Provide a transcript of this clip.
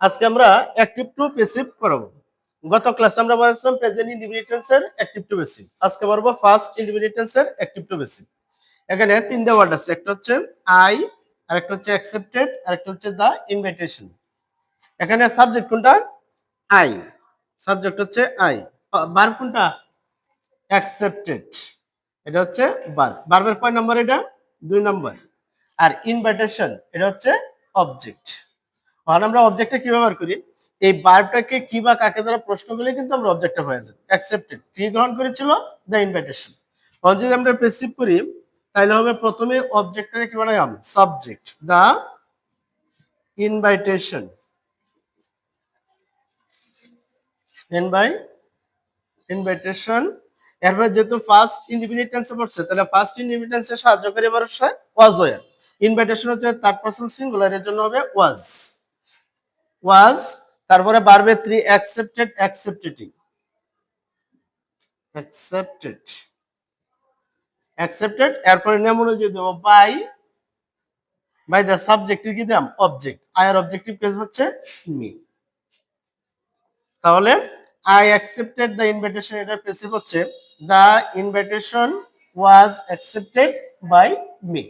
আজকে আমরা active to passive করব। গত ক্লাসে আমরা বলেছিলাম প্রেজেন্ট ইনডিফিনিট টেন্সের অ্যাক্টিভ টু প্যাসিভ। আজকে পড়ব ফার্স্ট ইনডিফিনিট টেন্সের অ্যাক্টিভ টু প্যাসিভ। এখানে তিনটা ওয়ার্ড আছে, একটা হচ্ছে আই, আরেকটা হচ্ছে অ্যাকসেপ্টেড, আরেকটা হচ্ছে দা ইনভাইটেশন। এখানে সাবজেক্ট কোনটা? আই। সাবজেক্ট হচ্ছে আই। ভার্ব কোনটা? অ্যাকসেপ্টেড। এটা হচ্ছে ভার্ব। ভার্বের কয় নম্বর এটা? 2 নম্বর। আর ইনভাইটেশন এটা হচ্ছে অবজেক্ট। এখন আমরা অবজেক্টে কি ব্যবহার করি? এই ভার্বটাকে কি বা কাকে দ্বারা প্রশ্ন করলে কিন্তু আমরা অবজেক্টে হয়ে যাই। অ্যাকসেপ্টেড কি গ্রহণ করেছিল? The invitation. এখন যদি আমরা প্যাসিভ করি তাহলে হবে প্রথমে অবজেক্টটাকে কি বানাইলাম? Subject the invitation. ইনভাইটেশন। এরপর যেহেতু ফার্স্ট ইনডিফিনিট টেন্সে পড়ছে তাহলে ফার্স্ট ইনডিফিনিট টেন্সে সাহায্যকারী ভার্ব ওয়াজ হয়। ইনভাইটেশন হচ্ছে থার্ড পারসন সিঙ্গুলার, এর জন্য হবে ওয়াজ। ওয়াজ। তারপরে ভার্বে 3 অ্যাকসেপ্টেড, অ্যাকসেপ্টেটিং। অ্যাকসেপ্টেড। অ্যাকসেপ্টেড এরপরে নাম অনুযায়ী দেব বাই দ্য সাবজেক্ট কি দিলাম? অবজেক্ট। আয়ের অবজেক্টিভ কেস হচ্ছে মি। তাহলে আই অ্যাকসেপ্টেড দ্য ইনভিটেশন, এটার প্যাসিভ হচ্ছে the invitation was accepted by me.